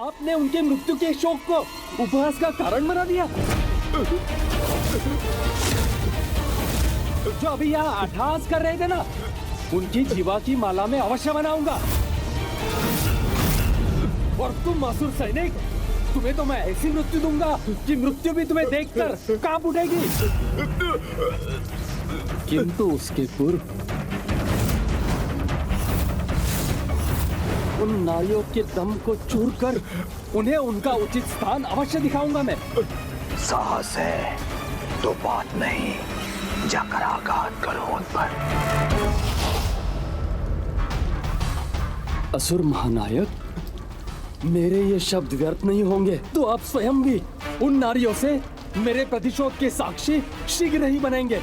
आपने उनके मृत्यु के शोक को उपहास का कारण बना दिया। जो अभी यहाँ अट्टहास कर रहे थे ना, उनकी जीवा की माला में अवश्य बनाऊंगा। और तुम असुर सैनिक, तुम्हें तो मैं ऐसी मृत्यु दूंगा कि मृत्यु भी तुम्हें देखकर कांप उठेगी। किंतु उसके पूर्व उन नारियों के दम को चूर कर उन्हें उनका उचित स्थान अवश्य दिखाऊंगा मैं। साहस है तो बात नहीं, जाकर आघात करो उन पर। असुर महानायक, मेरे ये शब्द व्यर्थ नहीं होंगे तो आप स्वयं भी उन नारियों से मेरे प्रतिशोध के साक्षी शीघ्र ही बनेंगे।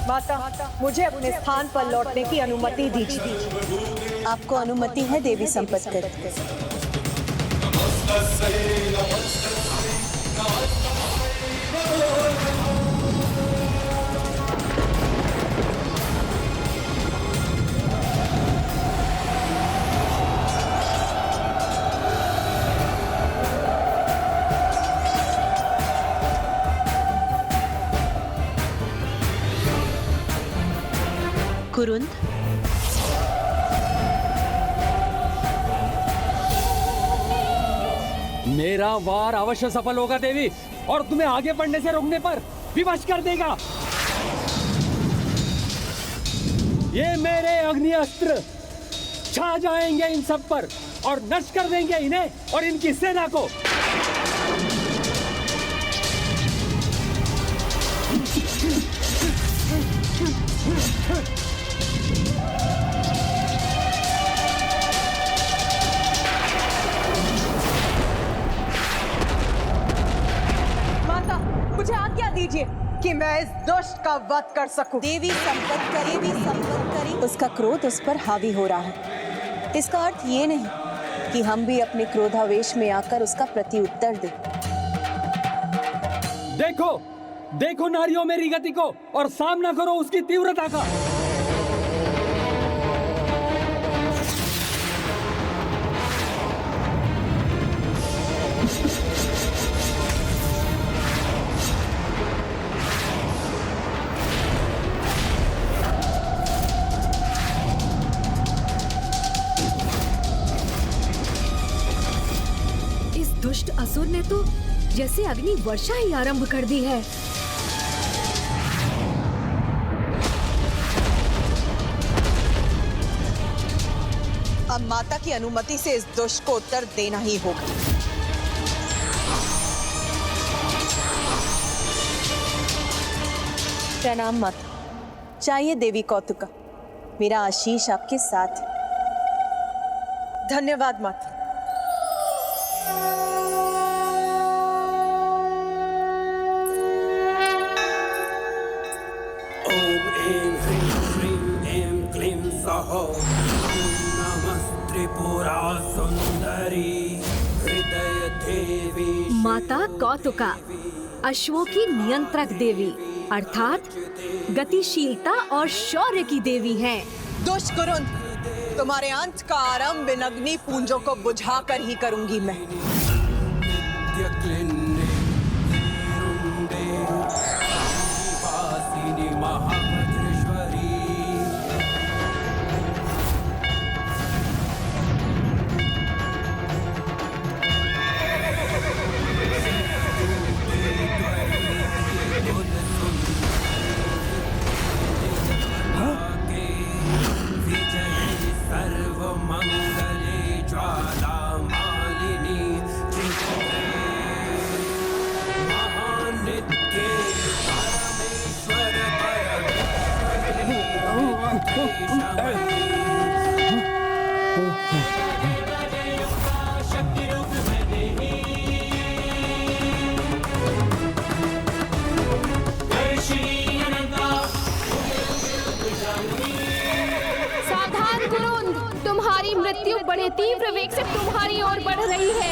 माता, मुझे अपने स्थान पर लौटने की अनुमति दीजिए। आपको अनुमति है देवी संपत्कर। कुरुंद, मेरा वार अवश्य सफल होगा देवी, और तुम्हें आगे बढ़ने से रोकने पर विवश कर देगा। ये मेरे अग्नि अस्त्र छा जाएंगे इन सब पर और नष्ट कर देंगे इन्हें और इनकी सेना को। मुझे आज्ञा दीजिए कि मैं इस दुष्ट का वध कर सकूं। देवी संपत्करी, उसका क्रोध उस पर हावी हो रहा है। इसका अर्थ ये नहीं कि हम भी अपने क्रोधावेश में आकर उसका प्रत्युत्तर दें। देखो, देखो नारियों मेरी गति को और सामना करो उसकी तीव्रता का। दुष्ट असुर ने तो जैसे अग्नि वर्षा ही आरंभ कर दी है। अब माता की अनुमति से इस दुष्ट को उत्तर देना ही होगा। प्रणाम माता। चाहिए देवी कौतुका, मेरा आशीष आपके साथ है। धन्यवाद माता। माता कौतुका अश्वों की नियंत्रक देवी अर्थात गतिशीलता और शौर्य की देवी हैं। दुष्ट कुरुंद, तुम्हारे अंत का आरंभ इन अग्नि पुंजों को बुझाकर ही करूंगी मैं। मृत्यु बड़े तीव्र वेग से तुम्हारी ओर बढ़ रही है।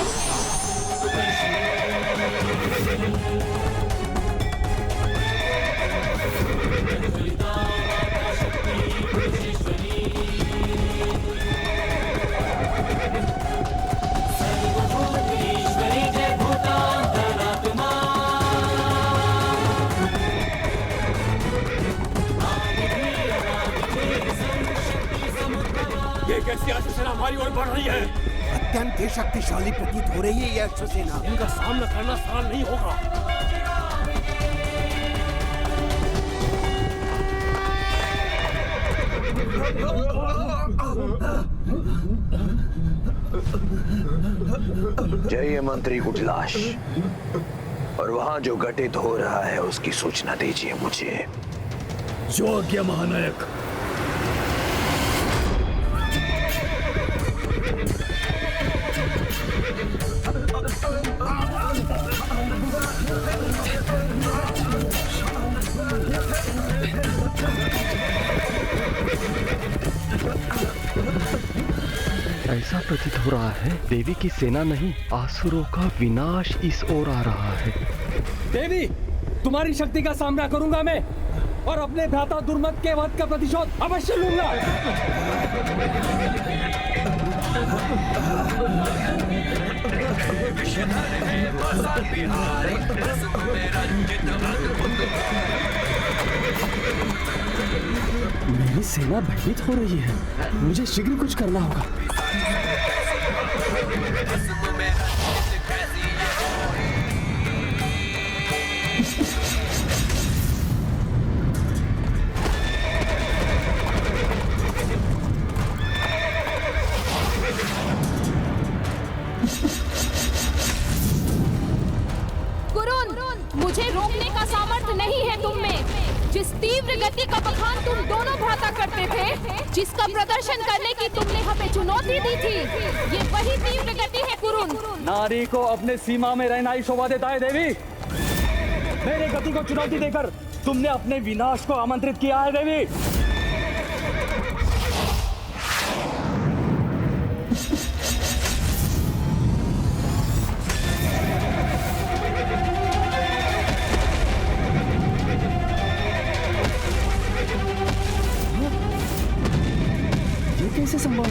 हमारी ओर बढ़ रही है। अत्यंत ही शक्तिशाली प्रतीत हो रही है ये अश्वसेना। इनका सामना करना सरल नहीं होगा। जय मंत्री कुटलाश, और वहां जो घटित हो रहा है उसकी सूचना दीजिए मुझे। योग्य महानायक। ऐसा प्रतीत हो रहा है देवी की सेना नहीं, आसुरों का विनाश इस ओर आ रहा है। देवी, तुम्हारी शक्ति का सामना करूंगा मैं, और अपने भ्राता दुर्मत के वध का प्रतिशोध अवश्य लूंगा। मेरी सेना भयभीत हो रही है, मुझे शीघ्र कुछ करना होगा। मुझे रोकने का सामर्थ्य नहीं है तुम में। जिस तीव्र गति का बखान तुम दोनों भ्राता करते थे, जिसका प्रदर्शन करने की तुमने हमें चुनौती दी थी, ये वही तीव्र गति है कुरुन। नारी को अपने सीमा में रहना ही शोभा देता है देवी। मेरे गति को चुनौती देकर तुमने अपने विनाश को आमंत्रित किया है देवी। कैसे संभव?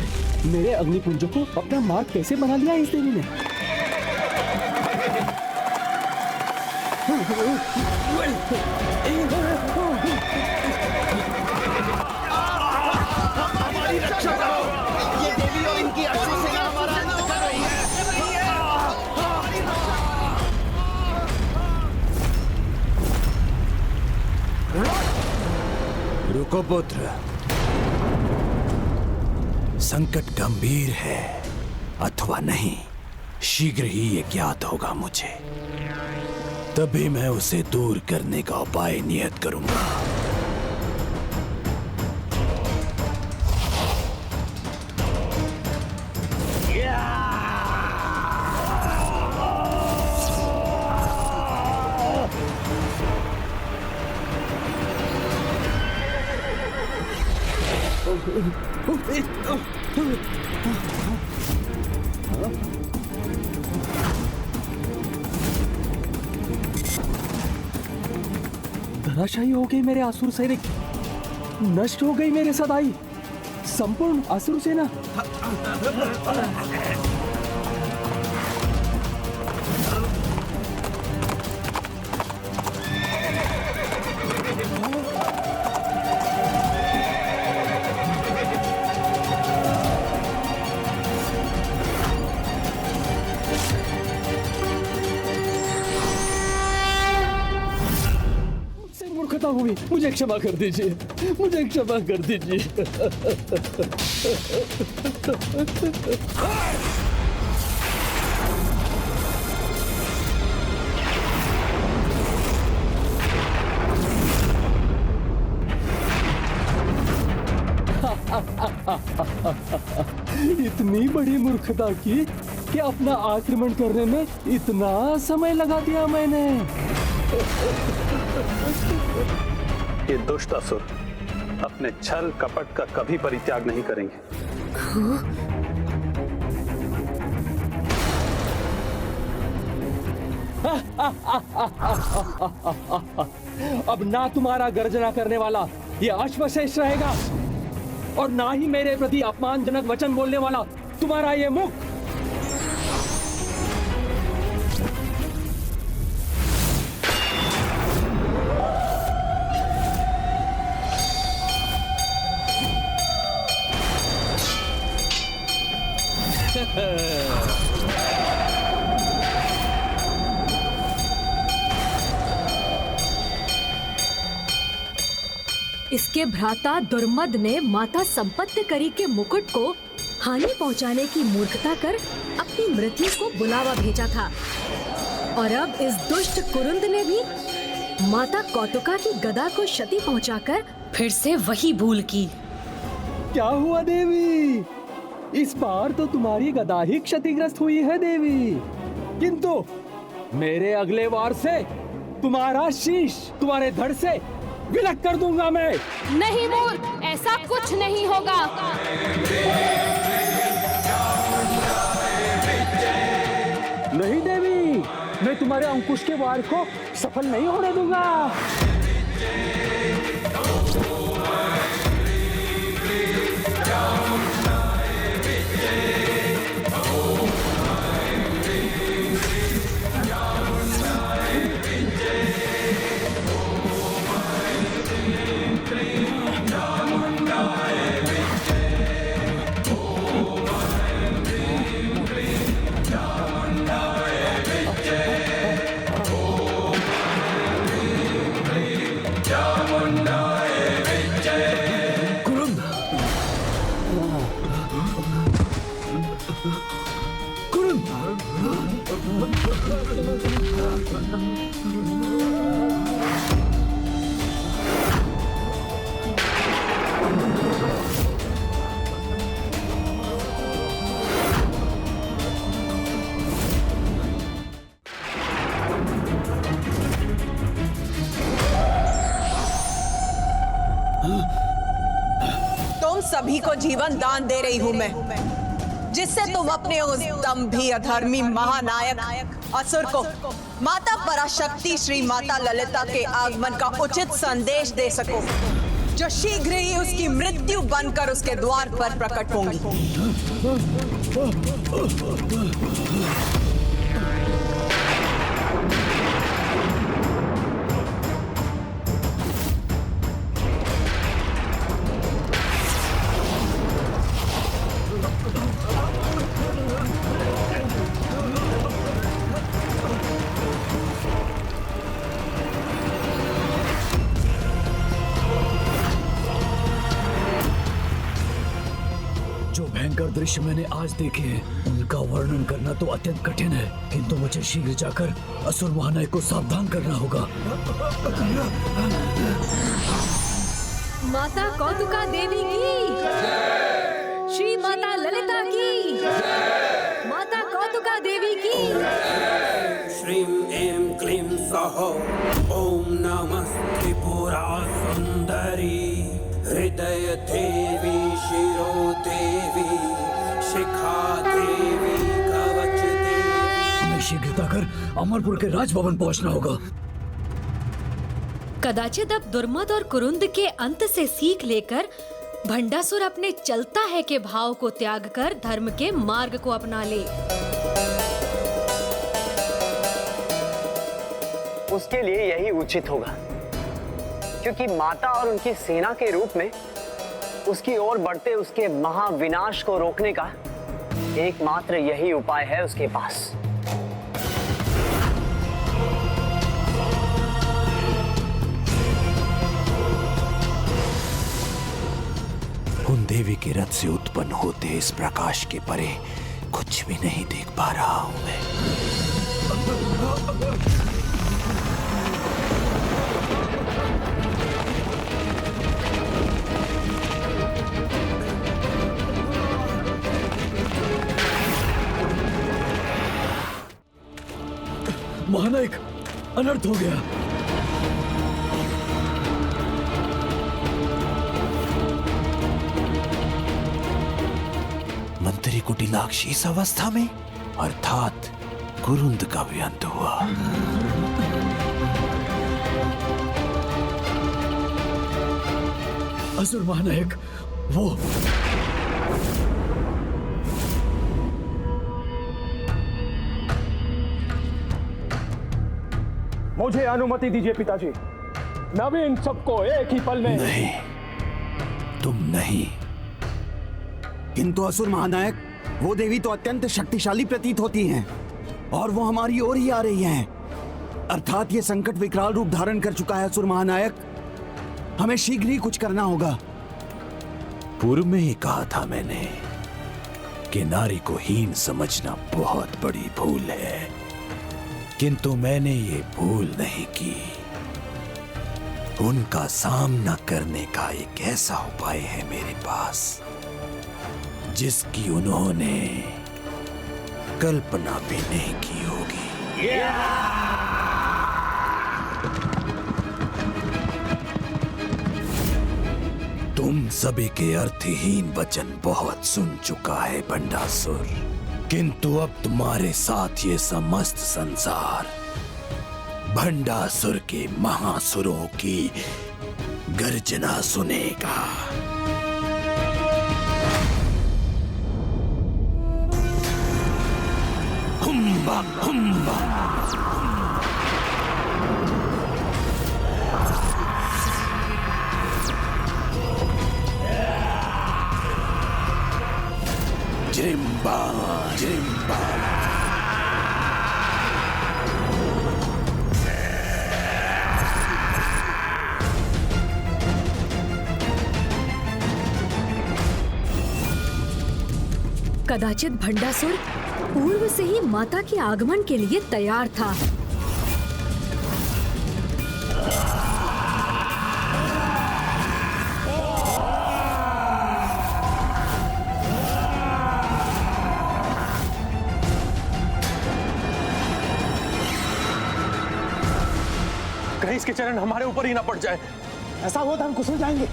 मेरे अग्निपुंजों को अपना मार्ग कैसे बना लिया इस देवी ने? हमारी रक्षा करो, ये देवी और इनकी अश्वसेना हमारा अंत कर रही है। रुको पुत्र, संकट गंभीर है अथवा नहीं, शीघ्र ही ये ज्ञात होगा मुझे, तभी मैं उसे दूर करने का उपाय नियत करूंगा। धराशायी हो गई मेरे असुर सैनिक, नष्ट हो गई मेरे सदाई संपूर्ण असुर सेना। मूर्खता हुई, मुझे क्षमा कर दीजिए, मुझे क्षमा कर दीजिए। इतनी बड़ी मूर्खता की कि अपना आक्रमण करने में इतना समय लगा दिया मैंने। ये दुष्ट असुर अपने छल कपट का कभी परित्याग नहीं करेंगे। अब ना तुम्हारा गर्जना करने वाला ये अश्वशेष रहेगा, और ना ही मेरे प्रति अपमानजनक वचन बोलने वाला तुम्हारा ये मुख। इसके भ्राता दुर्मद ने माता संपत्तिकरी के मुकुट को हानि पहुंचाने की मूर्खता कर अपनी मृत्यु को बुलावा भेजा था और अब इस दुष्ट कुरुंद ने भी माता कौतुका की गदा को क्षति पहुंचाकर फिर से वही भूल की। क्या हुआ देवी? इस बार तो तुम्हारी गदा ही क्षतिग्रस्त हुई है देवी, किंतु मेरे अगले वार से तुम्हारा शीश तुम्हारे धड़ से विलक कर दूंगा मैं। नहीं मूर्ख, ऐसा कुछ नहीं होगा। नहीं देवी, मैं तुम्हारे अंकुश के वार को सफल नहीं होने दूंगा। तुम सभी को जीवन दान दे रही हूं मैं, जिससे तुम अपने उस दम्भी अधर्मी महानायक असुर को माता पराशक्ति श्री माता ललिता के आगमन का उचित संदेश दे सको, जो शीघ्र ही उसकी मृत्यु बनकर उसके द्वार पर प्रकट होंगी। जो भयंकर दृश्य मैंने आज देखे हैं, उनका वर्णन करना तो अत्यंत कठिन है, किंतु मुझे शीघ्र जाकर असुर महानायक को सावधान करना होगा। माता कौतुका देवी की, श्री माता ललिता की, माता कौतुका देवी की। श्रीं ऐं क्लीं सौः ॐ नमः त्रिपुरा सुंदरी हृदय देवी शिरो देवी शिखा देवी कवच देवी। हमें शीघ्रता कर अमरपुर के राजभवन पहुंचना होगा। कदाचित अब दुर्मद और कुरुंद के अंत से सीख लेकर भंडासुर अपने चलता है के भाव को त्याग कर धर्म के मार्ग को अपना ले। उसके लिए यही उचित होगा, क्योंकि माता और उनकी सेना के रूप में उसकी ओर बढ़ते उसके महाविनाश को रोकने का एकमात्र यही उपाय है उसके पास। उन देवी के रथ से उत्पन्न होते इस प्रकाश के परे कुछ भी नहीं देख पा रहा हूं मैं। महानायक, अनर्थ हो गया। मंत्री कुटिलाक्ष इस अवस्था में, अर्थात कुरुंद का भी अंत हुआ। असुर महानायक, वो मुझे अनुमति दीजिए पिताजी, मैं भी इन सबको एक ही पल में। नहीं, तुम नहीं, किंतु असुर महानायक, वो देवी तो अत्यंत शक्तिशाली प्रतीत होती हैं और वो हमारी ओर ही आ रही हैं। अर्थात ये संकट विकराल रूप धारण कर चुका है असुर महानायक। हमें शीघ्र ही कुछ करना होगा। पूर्व में ही कहा था मैंने कि नारी को हीन समझना बहुत बड़ी भूल है, किंतु मैंने ये भूल नहीं की। उनका सामना करने का एक ऐसा उपाय है मेरे पास जिसकी उन्होंने कल्पना भी नहीं की होगी। तुम सभी के अर्थहीन वचन बहुत सुन चुका है भंडासुर, किंतु अब तुम्हारे साथ ये समस्त संसार भंडासुर के महासुरों की गर्जना सुनेगा। हुम्बा हुम्बा। जिम्बा जिम्बा। कदाचित भंडासुर पूर्व से ही माता के आगमन के लिए तैयार था। कहीं इसके चरण हमारे ऊपर ही ना पड़ जाए। ऐसा हुआ तो हम कुछ जाएंगे।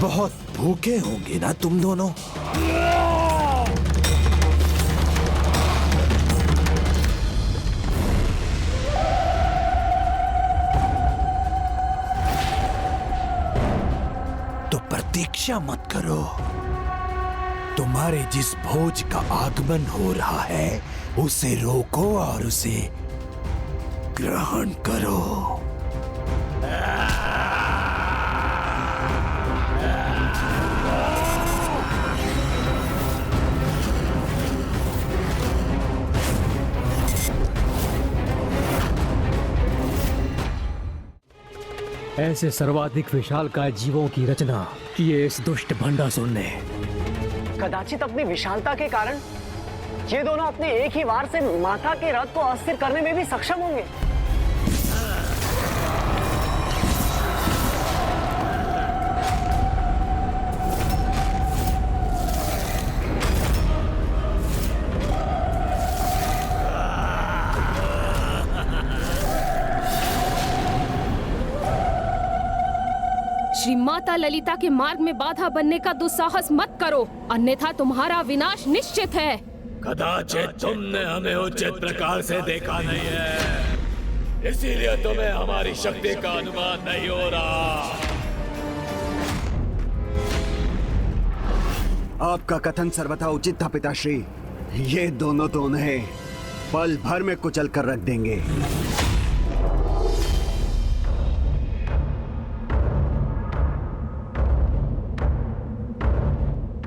बहुत भूखे होंगे ना तुम दोनों? तो प्रतीक्षा मत करो। तुम्हारे जिस भोज का आगमन हो रहा है उसे रोको और उसे ग्रहण करो। ऐसे सर्वाधिक विशालकाय जीवों की रचना की है इस दुष्ट भंडासुर ने। कदाचित अपनी विशालता के कारण ये दोनों अपने एक ही वार से माता के रथ को अस्थिर करने में भी सक्षम होंगे। श्री माता ललिता के मार्ग में बाधा बनने का दुस्साहस मत करो, अन्यथा तुम्हारा विनाश निश्चित है। कदाचित तुमने हमें उचित प्रकार से देखा नहीं है, इसीलिए तुम्हें हमारी शक्ति का अनुमान नहीं हो रहा। आपका कथन सर्वथा उचित था पिताश्री। ये दोनों तो उन्हें पल भर में कुचल कर रख देंगे।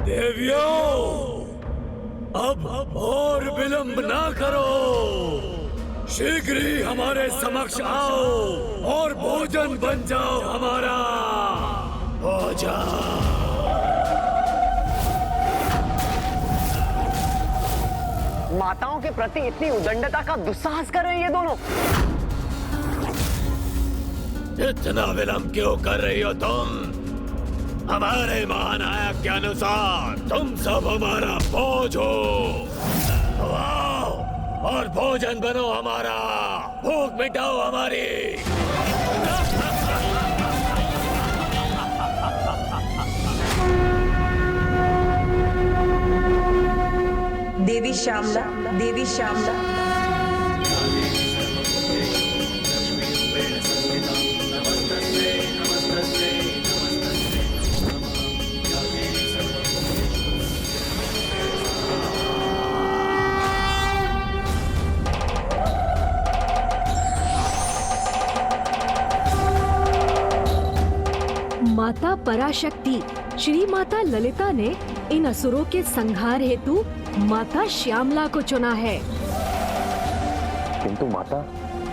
देवियों, अब और विलंब ना करो, शीघ्र ही हमारे समक्ष आओ और भोजन बन जाओ हमारा। भोजन। माताओं के प्रति इतनी उदंडता का दुस्साहस कर रहे हैं ये दोनों। इतना विलंब क्यों कर रही हो तुम? हमारे महानायक के अनुसार तुम सब हमारा बोझ हो। आओ और भोजन बनो हमारा, भूख मिटाओ हमारी। श्यामला, देवी श्यामला। माता पराशक्ति श्री माता ललिता ने इन असुरों के संहार हेतु माता श्यामला को चुना है। किंतु माता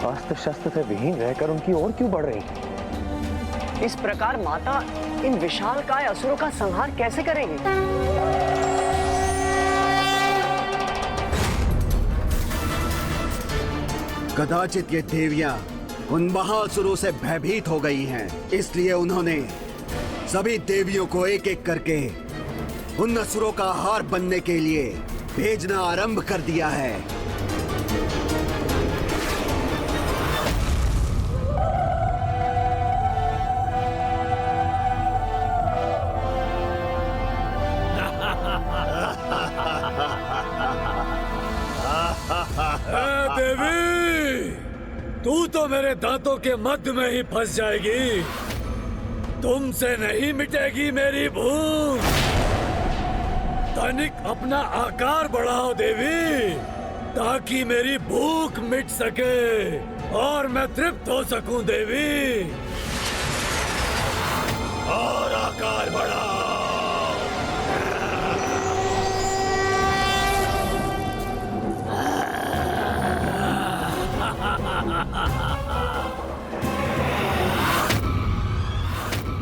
अस्त्र शस्त्र से विहीन रहकर उनकी ओर क्यों बढ़ रही है? इस प्रकार माता इन विशालकाय असुरों का संहार कैसे करेंगी? कदाचित ये देवियां उन महाअसुरों से भयभीत हो गई हैं, इसलिए उन्होंने सभी देवियों को एक एक करके उन असुरों का आहार बनने के लिए भेजना आरंभ कर दिया है। देवी, तू तो मेरे दांतों के मध्य में ही फंस जाएगी। तुमसे नहीं मिटेगी मेरी भूख। तनिक अपना आकार बढ़ाओ देवी, ताकि मेरी भूख मिट सके और मैं तृप्त हो सकूं देवी। और आकार बढ़ाओ।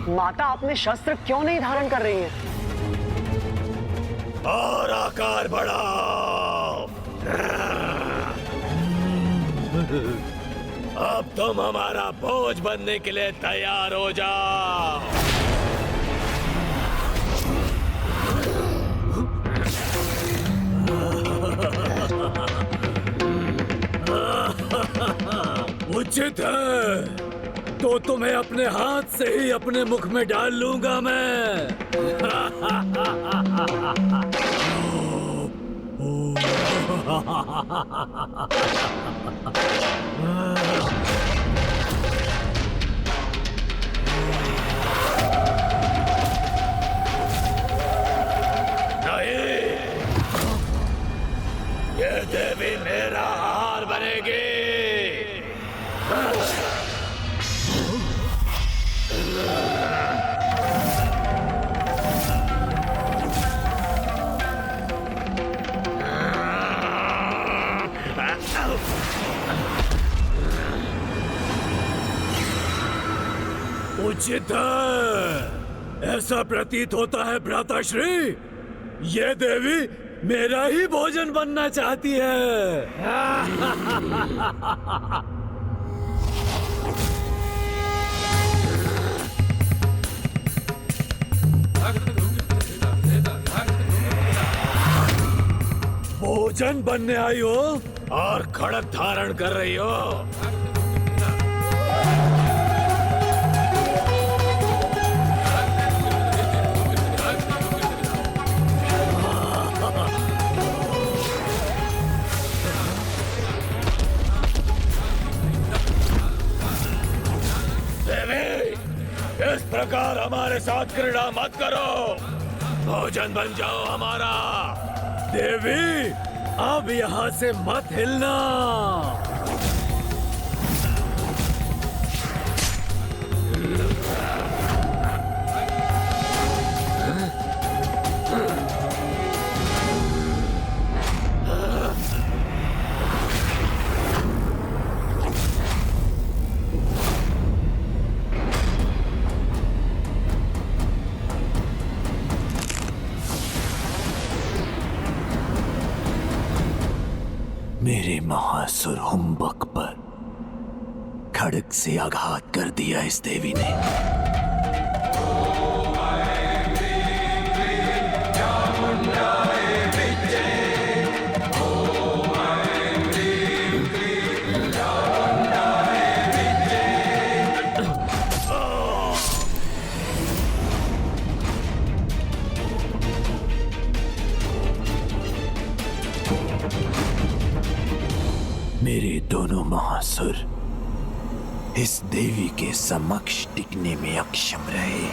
माता अपने शस्त्र क्यों नहीं धारण कर रही हैं? और आकार बढ़ाओ। अब तुम हमारा बोझ बनने के लिए तैयार हो जाओ। उचित है, तो तुम्हें अपने हाथ से ही अपने मुख में डाल लूंगा मैं। नहीं, ये देवी मेरा आहार बनेगी। उचित है, ऐसा प्रतीत होता है भ्राताश्री, ये देवी मेरा ही भोजन बनना चाहती है। भोजन बनने आई हो और खड़ग धारण कर रही हो। देवी, इस प्रकार हमारे साथ क्रीड़ा मत करो। भोजन बन जाओ हमारा। देवी, अब यहाँ से मत हिलना। मेरे महासुर हुम्बक पर खड़ग से आघात कर दिया इस देवी ने। दोनों महासुर इस देवी के समक्ष टिकने में अक्षम रहे।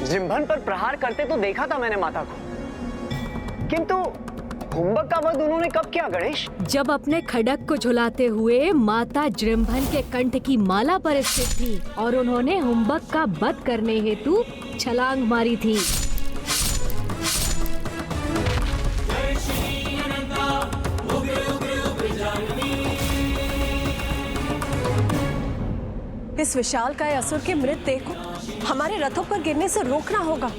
जिम्भन पर प्रहार करते तो देखा था मैंने माता को, किंतु हुंबक का वध उन्होंने कब किया गणेश? जब अपने खड्ग को झुलाते हुए माता जृंभन के कंठ की माला पर स्थित थी और उन्होंने हुंबक का वध करने हेतु छलांग मारी थी। इस विशालकाय असुर के मृतदेह को हमारे रथों पर गिरने से रोकना होगा।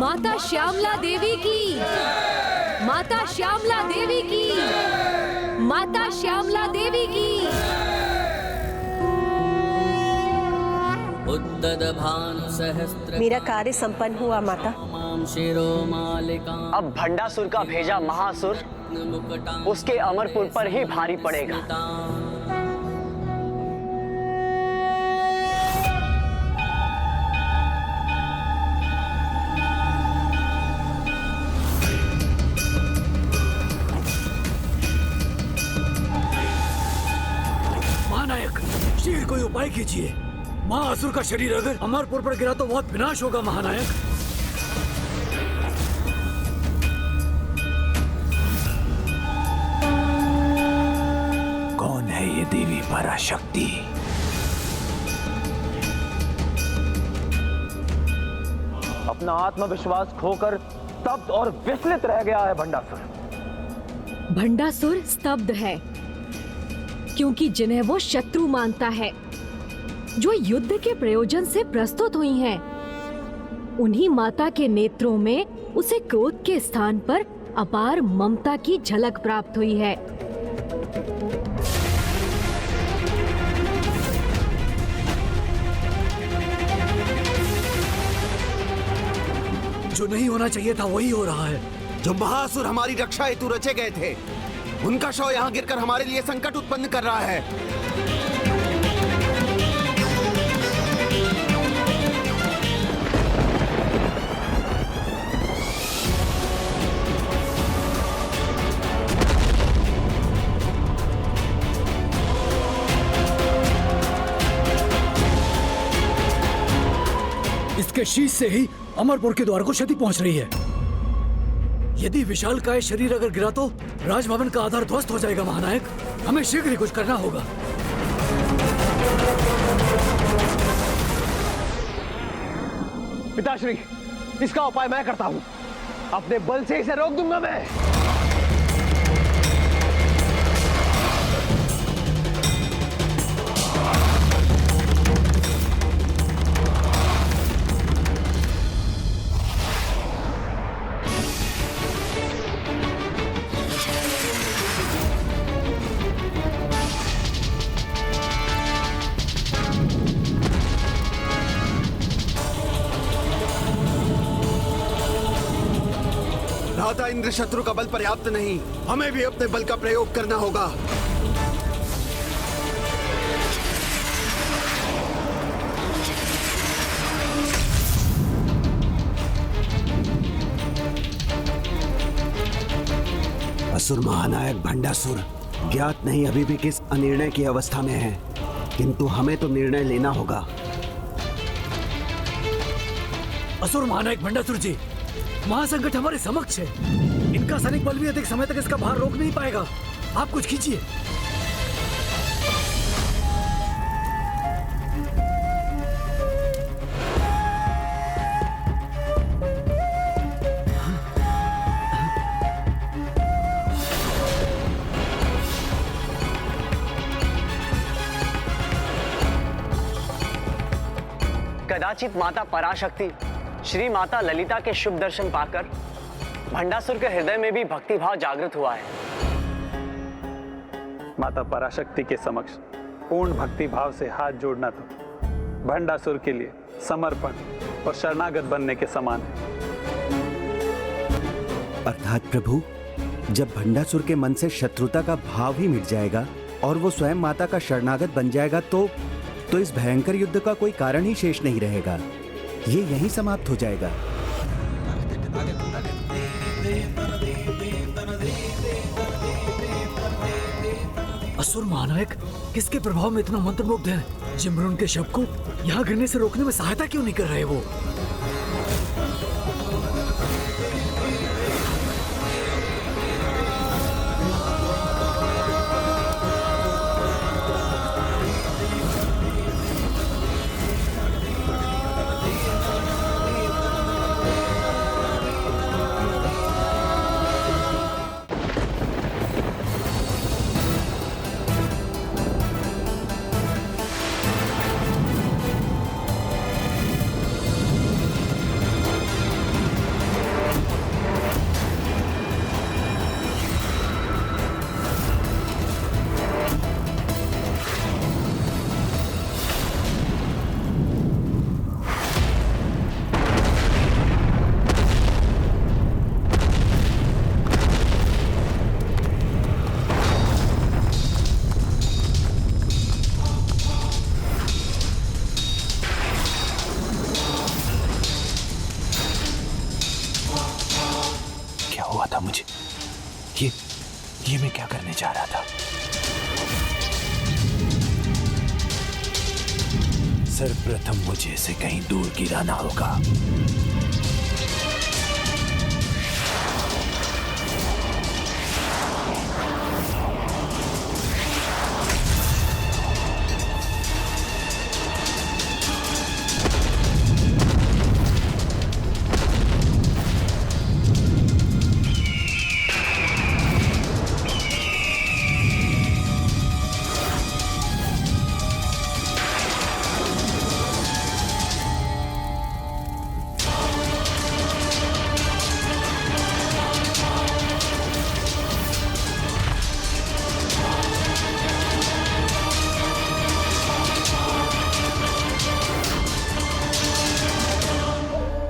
माता श्यामला देवी की, माता श्यामला देवी की, माता श्यामला देवी की। मेरा कार्य संपन्न हुआ माता। अब भंडासुर का भेजा महासुर उसके अमरपुर पर ही भारी पड़ेगा। शीघ्र कोई उपाय कीजिए। महाअसुर का शरीर अगर अमरपुर पर गिरा तो बहुत विनाश होगा महानायक। कौन है ये देवी पराशक्ति? अपना आत्मविश्वास खोकर स्तब्ध और विचलित रह गया है भंडासुर। भंडासुर स्तब्ध है क्योंकि जिन्हें वो शत्रु मानता है, जो युद्ध के प्रयोजन से प्रस्तुत हुई हैं, उन्हीं माता के नेत्रों में उसे क्रोध के स्थान पर अपार ममता की झलक प्राप्त हुई है। जो नहीं होना चाहिए था वही हो रहा है। जो महासुर हमारी रक्षा हेतु रचे गए थे, उनका शव यहाँ गिरकर हमारे लिए संकट उत्पन्न कर रहा है। इसके शीश से ही अमरपुर के द्वार को क्षति पहुंच रही है। यदि विशालकाय शरीर अगर गिरा तो राजभवन का आधार ध्वस्त हो जाएगा महानायक। हमें शीघ्र ही कुछ करना होगा। पिताश्री, इसका उपाय मैं करता हूँ। अपने बल से इसे रोक दूंगा मैं। भ्राता इंद्र शत्रु का बल पर्याप्त नहीं, हमें भी अपने बल का प्रयोग करना होगा। असुर महानायक भंडासुर ज्ञात नहीं अभी भी किस अनिर्णय की अवस्था में है, किंतु हमें तो निर्णय लेना होगा। असुर महानायक भंडासुर जी, महासंकट हमारे समक्ष है। इनका सैनिक बल भी अधिक समय तक इसका भार रोक नहीं पाएगा। आप कुछ कीजिए। कदाचित माता पराशक्ति श्री माता ललिता के शुभ दर्शन पाकर भंडासुर के हृदय में भी भक्तिभाव जागृत हुआ है। माता पराशक्ति के समक्ष पूर्ण भक्ति भाव से हाथ जोड़ना तो भंडासुर के लिए समर्पण और शरणागत बनने के समान है। अर्थात प्रभु, जब भंडासुर के मन से शत्रुता का भाव ही मिट जाएगा और वो स्वयं माता का शरणागत बन जाएगा तो इस भयंकर युद्ध का कोई कारण ही शेष नहीं रहेगा। ये यहीं समाप्त हो जाएगा। असुर महानायक किसके प्रभाव में इतना मंत्रमुग्ध है? जिमरुन के शव को यहाँ गिरने से रोकने में सहायता क्यों नहीं कर रहे वो? मुझे ये मैं क्या करने जा रहा था? सर्वप्रथम मुझे इसे कहीं दूर गिराना होगा।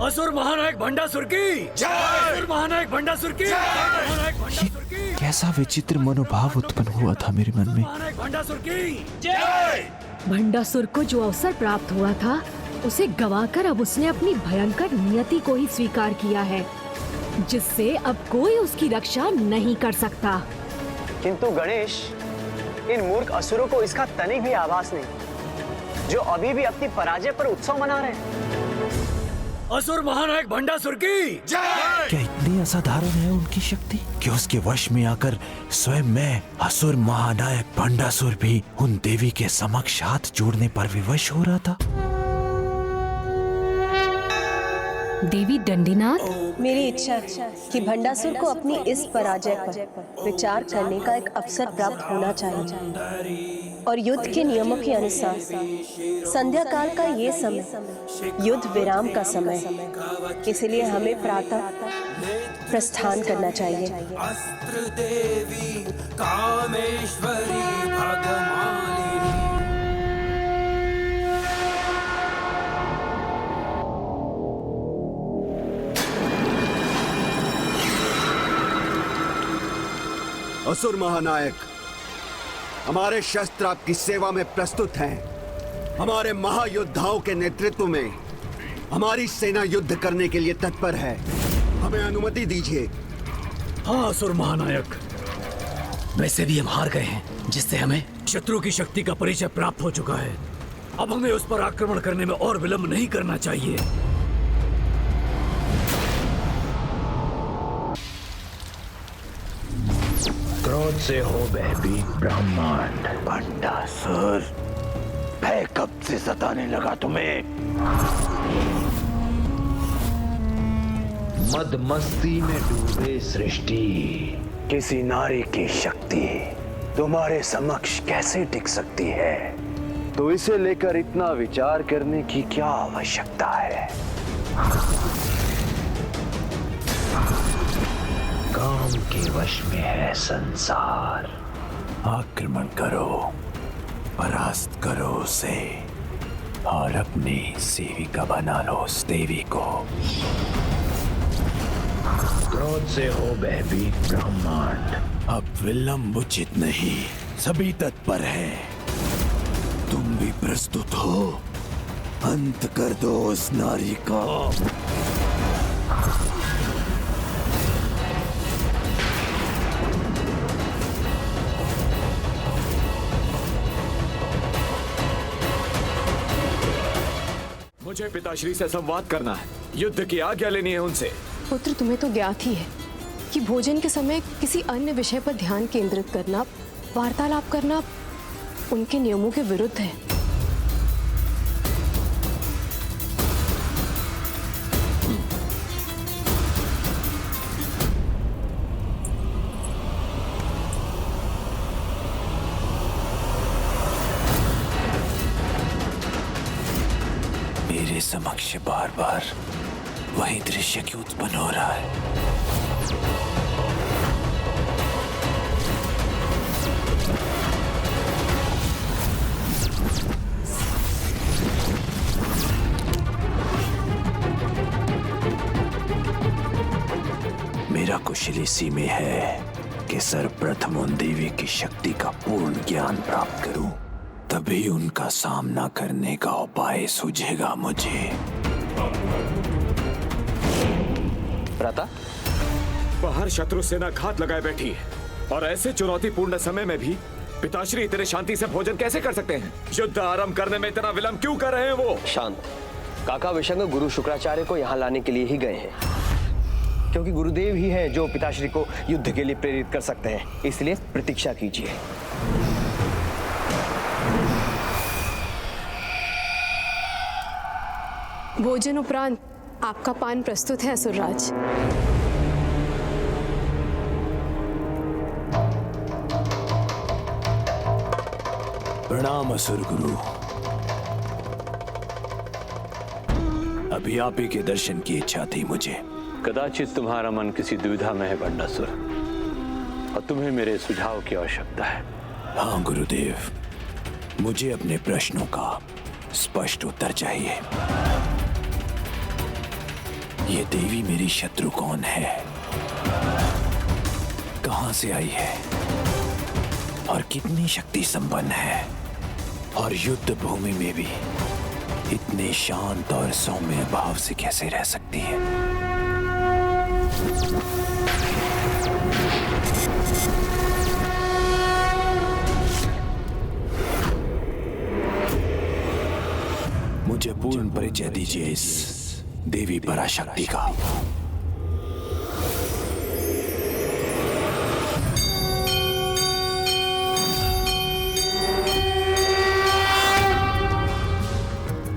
असुर महानायक भंडासुर की जय! असुर महानायक भंडासुर की जय! कैसा विचित्र मनोभाव उत्पन्न हुआ था मेरे मन में। महानायक भंडासुर की जय! भंडासुर को जो अवसर प्राप्त हुआ था उसे गंवाकर अब उसने अपनी भयंकर नियति को ही स्वीकार किया है, जिससे अब कोई उसकी रक्षा नहीं कर सकता। किंतु गणेश, इन मूर्ख असुरों को इसका तनिक भी आभास नहीं, जो अभी भी अपनी पराजय पर उत्सव मना रहे हैं। असुर महानायक भंडासुर की जय! क्या इतनी असाधारण है उनकी शक्ति कि उसके वश में आकर स्वयं मैं असुर महानायक भंडासुर भी उन देवी के समक्ष हाथ जोड़ने पर विवश हो रहा था। देवी दंडीनाथ, मेरी इच्छा है कि भंडासुर को अपनी इस पराजय पर विचार करने का एक अवसर प्राप्त होना चाहिए और युद्ध के नियमों के अनुसार संध्या काल का ये समय युद्ध विराम का समय, इसलिए हमें प्रातः प्रस्थान करना चाहिए। अस्त्र देवी कामेश्वरी भगमालिनी। असुर महानायक, हमारे शस्त्र आपकी सेवा में प्रस्तुत हैं। हमारे महायोद्धाओं के नेतृत्व में हमारी सेना युद्ध करने के लिए तत्पर है। हमें अनुमति दीजिए। हाँ असुर महानायक, वैसे भी हम हार गए हैं, जिससे हमें शत्रु की शक्ति का परिचय प्राप्त हो चुका है। अब हमें उस पर आक्रमण करने में और विलंब नहीं करना चाहिए। क्रोध से हो भयभीत ब्रह्मांड। भंडासुर, भय कब से सताने लगा तुम्हें? मद मस्ती में डूबे सृष्टि। किसी नारी की शक्ति तुम्हारे समक्ष कैसे टिक सकती है? तो इसे लेकर इतना विचार करने की क्या आवश्यकता है? काम के वश में है संसार। आक्रमण करो, परास्त करो उसे और अपनी सेविका बना लो उस देवी को। क्रोध से हो भयभीत ब्रह्मांड। अब विलंब उचित नहीं, सभी तत्पर हैं। तुम भी प्रस्तुत हो? अंत कर दो उस नारी का। मुझे पिताश्री से संवाद करना है, युद्ध की आज्ञा लेनी है उनसे। पुत्र, तुम्हें तो ज्ञात ही है कि भोजन के समय किसी अन्य विषय पर ध्यान केंद्रित करना, वार्तालाप करना उनके नियमों के विरुद्ध है। मेरे समक्ष बार बार वही दृश्य क्यों उत्पन्न हो रहा है? मेरा कुशल इसी में है कि सर्वप्रथम उन देवी की शक्ति का पूर्ण ज्ञान प्राप्त करूं, तभी उनका सामना करने का उपाय सूझेगा मुझे। भ्राता, बाहर शत्रु सेना घात लगाए बैठी है और ऐसे चुनौतीपूर्ण समय में भी पिताश्री इतने शांति से भोजन कैसे कर सकते हैं? युद्ध आरंभ करने में इतना विलंब क्यों कर रहे हैं वो? शांत। काका विशंग गुरु शुक्राचार्य को यहाँ लाने के लिए ही गए हैं, क्योंकि गुरुदेव ही हैं जो पिताश्री को युद्ध के लिए प्रेरित कर सकते हैं। इसलिए प्रतीक्षा कीजिए। भोजन उपरांत आपका पान प्रस्तुत है असुरराज। प्रणाम असुर गुरु। अभी आप ही के दर्शन की इच्छा थी मुझे। कदाचित तुम्हारा मन किसी दुविधा में है भंडासुर, और तुम्हें मेरे सुझाव की आवश्यकता है। हाँ गुरुदेव, मुझे अपने प्रश्नों का स्पष्ट उत्तर चाहिए। ये देवी मेरी शत्रु कौन है, कहां से आई है और कितनी शक्ति संपन्न है, और युद्ध भूमि में भी इतने शांत और सौम्य भाव से कैसे रह सकती है? मुझे पूर्ण परिचय दीजिए इस देवी पराशक्ति का।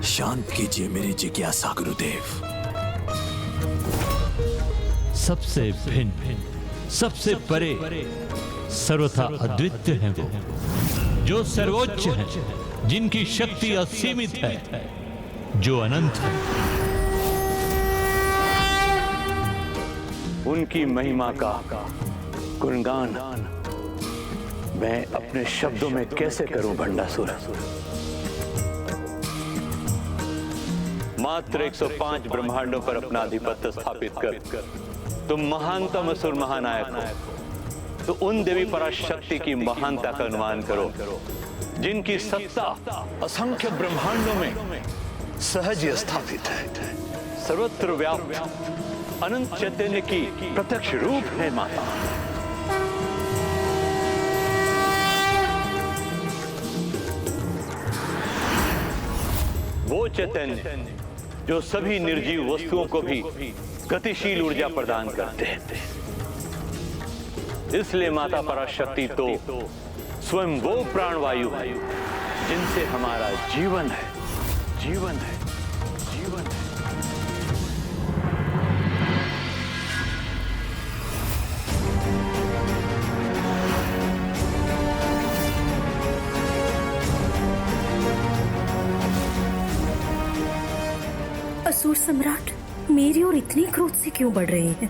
शांत कीजिए मेरी जिज्ञासा गुरुदेव। सबसे भिन्न, सबसे परे, सर्वथा अद्वितीय है वो, जो सर्वोच्च है, जिनकी शक्ति असीमित है, जो अनंत है। उनकी महिमा का गुणगान मैं अपने शब्दों में कैसे करूं भंडासुर? मात्र 105 ब्रह्मांडों पर अपना आधिपत्य स्थापित कर तुम महानतम असुर महानायक हो, तो उन देवी पराशक्ति की महानता का अनुमान करो, जिनकी सत्ता असंख्य ब्रह्मांडों में सहज स्थापित है। सर्वत्र व्याप्त अनंत चैतन्य की प्रत्यक्ष रूप है माता। वो चैतन्य जो सभी निर्जीव वस्तुओं को भी गतिशील ऊर्जा प्रदान करते हैं। इसलिए माता पराशक्ति तो स्वयं वो प्राणवायु है जिनसे हमारा जीवन है, जीवन है, जीवन है। असुर सम्राट मेरी ओर इतनी क्रोध से क्यों बढ़ रहे हैं?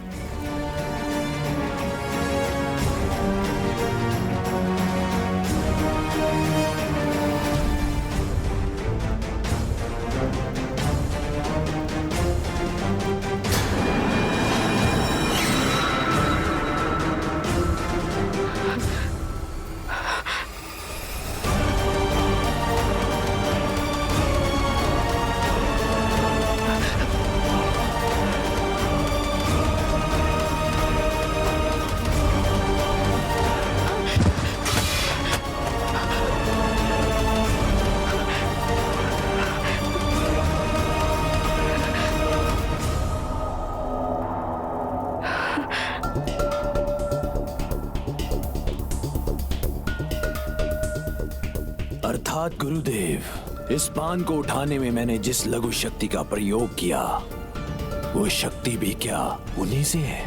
अर्थात गुरुदेव, इस पान को उठाने में मैंने जिस लघु शक्ति का प्रयोग किया, वो शक्ति भी क्या उन्हीं से है?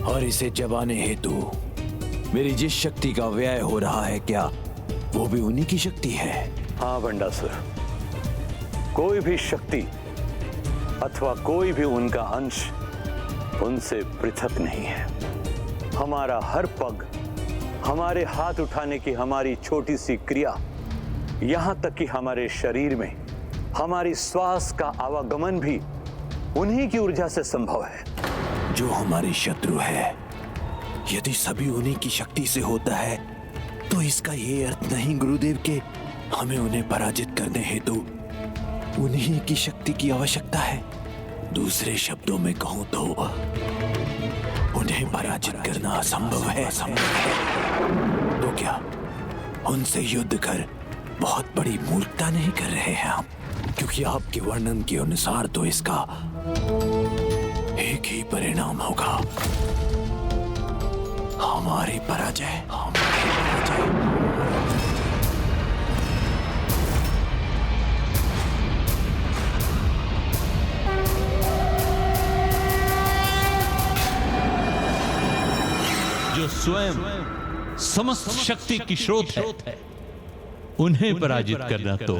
और इसे चबाने हेतु मेरी जिस शक्ति का व्यय हो रहा है, क्या वो भी उन्हीं की शक्ति है? हाँ भंडासुर, कोई भी शक्ति अथवा कोई भी उनका अंश उनसे पृथक नहीं है। हमारा हर पग, हमारे हाथ उठाने की हमारी छोटी सी क्रिया, यहां तक कि हमारे शरीर में हमारी श्वास का आवागमन भी उन्हीं की ऊर्जा से संभव है। जो हमारे शत्रु है, यदि सभी उन्हीं की शक्ति से होता है, तो इसका ये अर्थ नहीं गुरुदेव के हमें उन्हें पराजित करने हेतु उन्हीं की शक्ति की आवश्यकता है। दूसरे शब्दों में कहूं तो उन्हें पराजित करना असंभव है। तो क्या उनसे युद्ध कर बहुत बड़ी मूर्खता नहीं कर रहे हैं हम? क्योंकि आपके वर्णन के अनुसार तो इसका एक ही परिणाम होगा, हमारी पराजय। जो स्वयं समस्त शक्ति की स्रोत है, उन्हें पराजित करना तो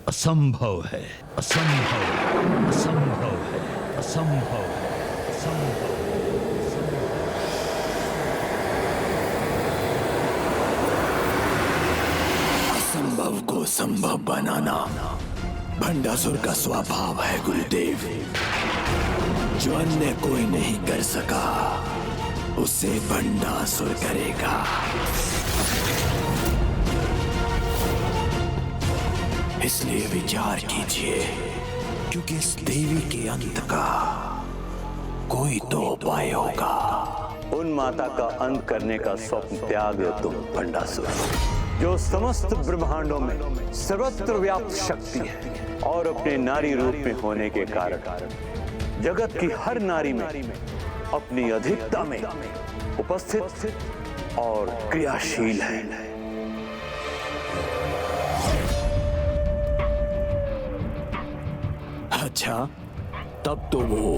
असंभव है, असंभव, असंभव है, असंभव है, असंभव। असंभव को संभव बनाना भंडासुर का स्वभाव है गुरुदेव। जो अन्य कोई नहीं कर सका, उसे भंडासुर करेगा। इसलिए विचार कीजिए, क्योंकि इस देवी के अंत का कोई तो उपाय होगा। उन माता का अंत करने का स्वप्न त्याग दो तुम भंडासुर, जो समस्त ब्रह्मांडों में सर्वत्र व्याप्त शक्ति है और अपने नारी रूप में होने के कारण जगत की हर नारी में अपनी अधिकता में उपस्थित और क्रियाशील है। अच्छा, तब तो वो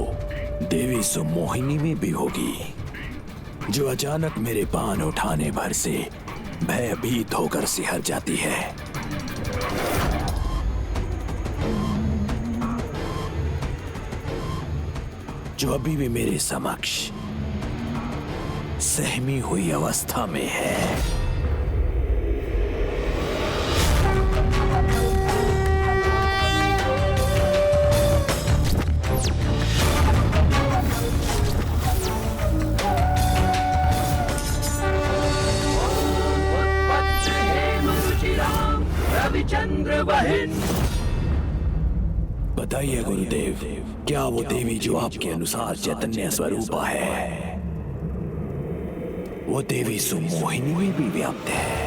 देवी सुमोहिनी में भी होगी, जो अचानक मेरे पान उठाने भर से भयभीत होकर सिहर जाती है। जो अभी भी मेरे समक्ष सहमी हुई अवस्था में है। बताइए गुरुदेव, क्या वो देवी जो आपके अनुसार चैतन्य स्वरूपा है, वो देवी सुमोहिनी में भी व्याप्त है?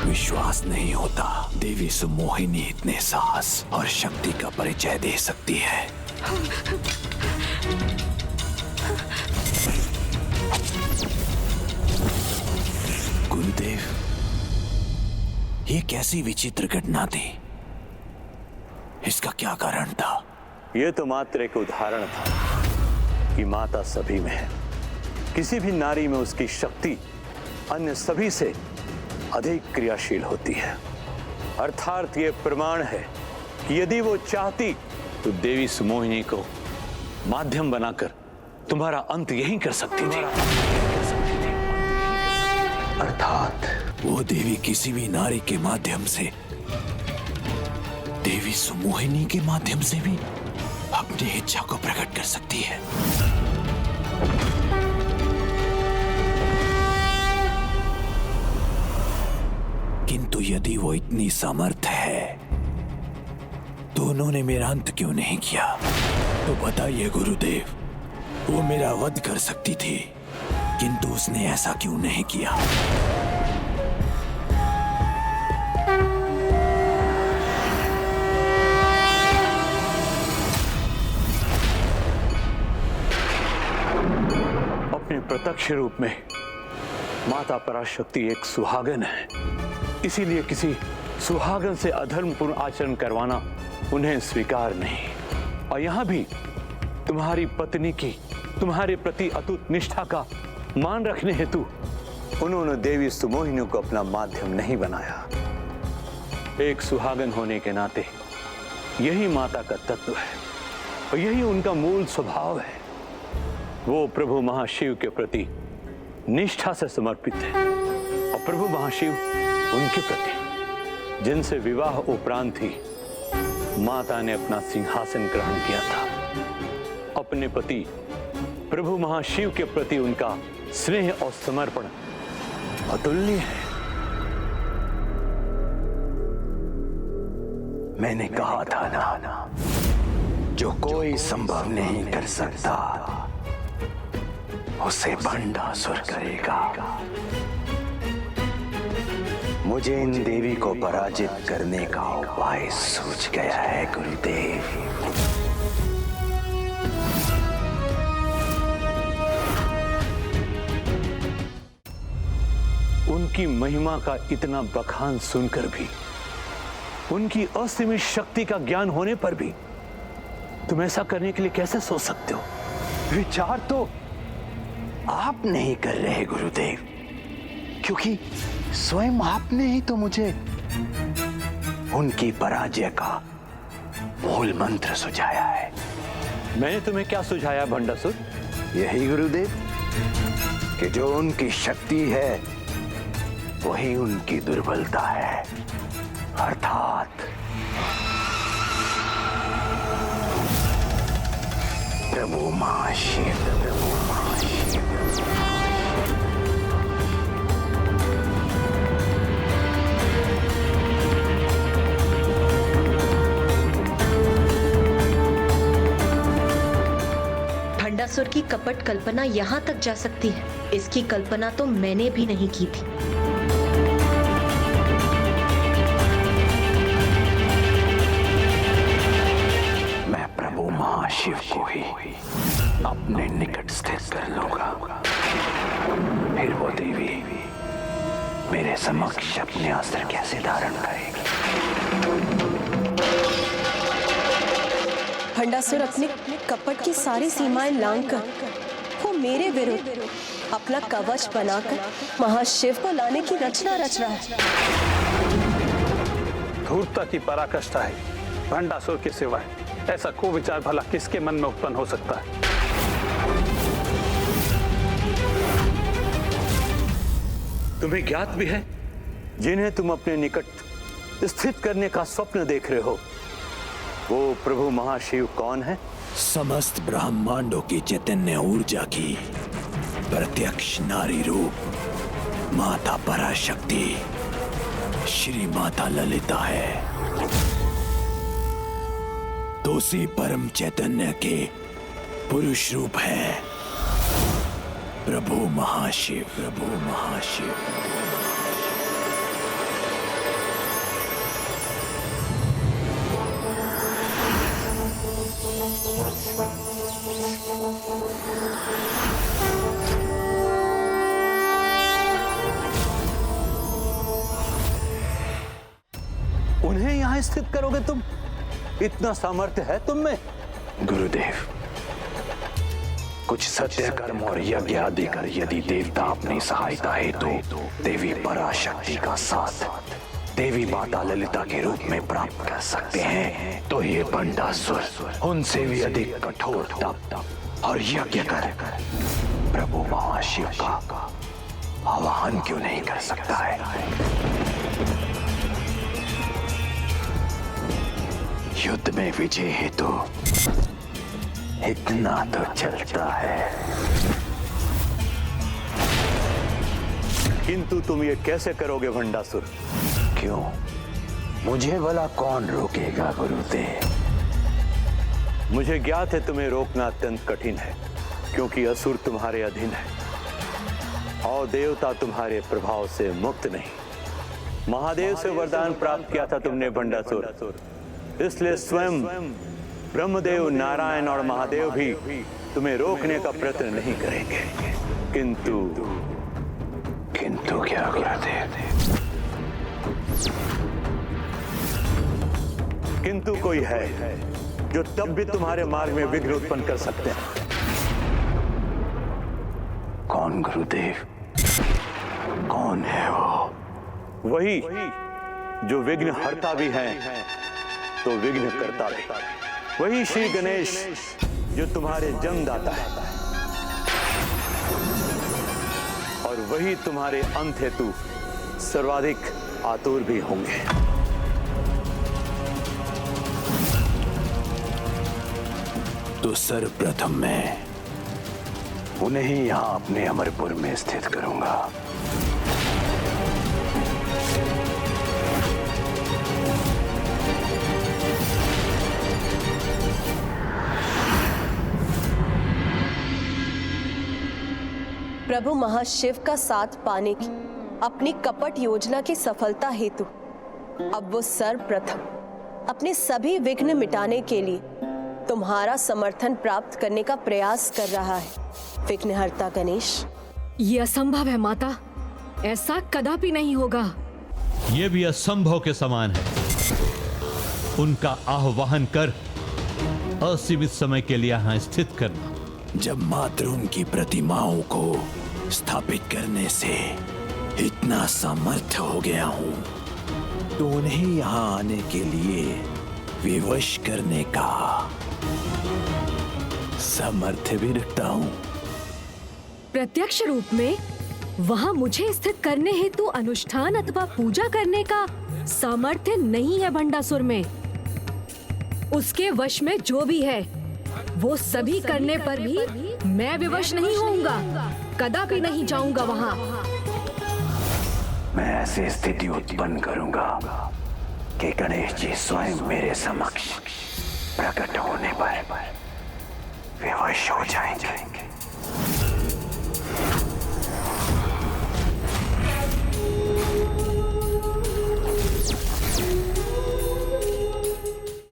विश्वास नहीं होता देवी सुमोहिनी इतने साहस और शक्ति का परिचय दे सकती है। गुरुदेव, ये कैसी विचित्र घटना थी? इसका क्या कारण था? यह तो मात्र एक उदाहरण था कि माता सभी में है। किसी भी नारी में उसकी शक्ति अन्य सभी से अधिक क्रियाशील होती है। अर्थात यह प्रमाण है कि यदि वो चाहती तो देवी सुमोहिनी को माध्यम बनाकर तुम्हारा अंत यही कर सकती थी। अर्थात वो देवी किसी भी नारी के माध्यम से, देवी सुमोहिनी के माध्यम से भी अपनी इच्छा को प्रकट कर सकती है। किंतु यदि वो इतनी समर्थ है तो उन्होंने मेरा अंत क्यों नहीं किया? तो बताइए गुरुदेव, वो मेरा वध कर सकती थी, किंतु उसने ऐसा क्यों नहीं किया? अपने प्रत्यक्ष रूप में माता पराशक्ति एक सुहागन है, इसीलिए किसी सुहागन से अधर्मपूर्ण आचरण करवाना उन्हें स्वीकार नहीं। और यहां भी तुम्हारी पत्नी की तुम्हारे प्रति अटूट निष्ठा का मान रखने हेतु उन्होंने देवी सुमोहिनी को अपना माध्यम नहीं बनाया। एक सुहागन होने के नाते यही माता का तत्व है और यही उनका मूल स्वभाव है। वो प्रभु महाशिव के प्रति निष्ठा से समर्पित है और प्रभु महाशिव उनके प्रति, जिनसे विवाह उपरांत ही माता ने अपना सिंहासन ग्रहण किया था। अपने पति प्रभु महाशिव के प्रति उनका स्नेह और समर्पण अतुलनीय है। मैंने कहा था ना, जो कोई संभव नहीं कर सकता उसे भंडासुर करेगा। मुझे इन देवी को पराजित करने का उपाय सूझ गया है गुरुदेव। उनकी महिमा का इतना बखान सुनकर भी, उनकी असीमित शक्ति का ज्ञान होने पर भी तुम ऐसा करने के लिए कैसे सोच सकते हो? विचार तो आप नहीं कर रहे गुरुदेव, क्योंकि स्वयं आपने ही तो मुझे उनकी पराजय का मूल मंत्र सुझाया है। मैंने तुम्हें क्या सुझाया भंडासुर? यही गुरुदेव, कि जो उनकी शक्ति है वही उनकी दुर्बलता है, अर्थात प्रभु महाशिव। भंडासुर की कपट कल्पना यहाँ तक जा सकती है, इसकी कल्पना तो मैंने भी नहीं की थी। मैं प्रभु महाशिव को ही अपने निकट स्थित कर लूंगा, फिर वो देवी मेरे समक्ष अपने अस्त्र कैसे धारण करेगी? भंडासुर अपने कपट की सारी सीमाएं लांघकर वो मेरे विरुद्ध अपना कवच बनाकर महाशिव को लाने की रचना रच रहा है। धूर्तता की पराकाष्ठा है भंडासुर के सिवाय। ऐसा कुविचार भला किसके मन में उत्पन्न हो सकता है? तुम्हें ज्ञात भी है जिन्हें तुम अपने निकट स्थित करने का स्वप्न देख रहे हो, वो प्रभु महाशिव कौन है? समस्त ब्रह्मांडों की चैतन्य ऊर्जा की प्रत्यक्ष नारी रूप माता पराशक्ति श्री माता ललिता है। दोषी परम चैतन्य के पुरुष रूप है प्रभु महाशिव। प्रभु महाशिव कहां स्थित करोगे तुम? इतना सामर्थ्य है तुम में? गुरुदेव, कुछ सत्य कर्म और यज्ञ आदि कर यदि देवता अपनी सहायता हेतु देवी पराशक्ति का साथ देवी माता ललिता के रूप में प्राप्त कर सकते हैं, तो ये भंडासुर उनसे भी अधिक कठोर तप और यज्ञ कर प्रभु महाशिव का आवाहन क्यों नहीं कर सकता है? युद्ध में विजय हेतु इतना तो चलता है। किंतु तुम ये कैसे करोगे भंडासुर? क्यों? मुझे भला कौन रोकेगा गुरुदेव? मुझे ज्ञात है तुम्हें रोकना अत्यंत कठिन है, क्योंकि असुर तुम्हारे अधीन है और देवता तुम्हारे प्रभाव से मुक्त नहीं। महादेव से वरदान प्राप्त किया था तुमने भंडासुर, इसलिए स्वयं ब्रह्मदेव, नारायण और महादेव भी तुम्हें रोकने का प्रयत्न नहीं करेंगे। किंतु क्या गुरुदेव? किंतु कोई है जो तब भी तुम्हारे मार्ग में विघ्न उत्पन्न कर सकते हैं। कौन गुरुदेव? कौन है वो? वही जो विघ्न हरता भी है तो विघ्न करता भी। वही श्री गणेश जो तुम्हारे जन्मदाता है और वही तुम्हारे अंत हेतु सर्वाधिक आतुर भी होंगे। तो सर्वप्रथम मैं उन्हें ही यहां अपने अमरपुर में स्थित करूंगा। प्रभु महाशिव का साथ पाने की अपनी कपट योजना की सफलता हेतु अब वो सर्वप्रथम अपने सभी विघ्न मिटाने के लिए तुम्हारा समर्थन प्राप्त करने का प्रयास कर रहा है विघ्नहर्ता गणेश। ये असंभव है माता, ऐसा कदापि नहीं होगा। ये भी असंभव के समान है। उनका आह्वान कर असीमित समय के लिए यहां स्थित करना। जब मात्र उनकी प्रतिमाओं को स्थापित करने से इतना सामर्थ्य हो गया हूं, तो उन्हें यहां आने के लिए विवश करने का सामर्थ्य भी रखता हूं। प्रत्यक्ष रूप में वहां मुझे स्थित करने हेतु अनुष्ठान अथवा पूजा करने का सामर्थ्य नहीं है भंडासुर में। उसके वश में जो भी है वो सभी करने पर भी मैं विवश नहीं होऊंगा, कदापि नहीं जाऊंगा वहां। मैं ऐसी स्थिति उत्पन्न करूंगा कि गणेश जी स्वयं मेरे समक्ष प्रकट होने पर विवश हो जाएंगे।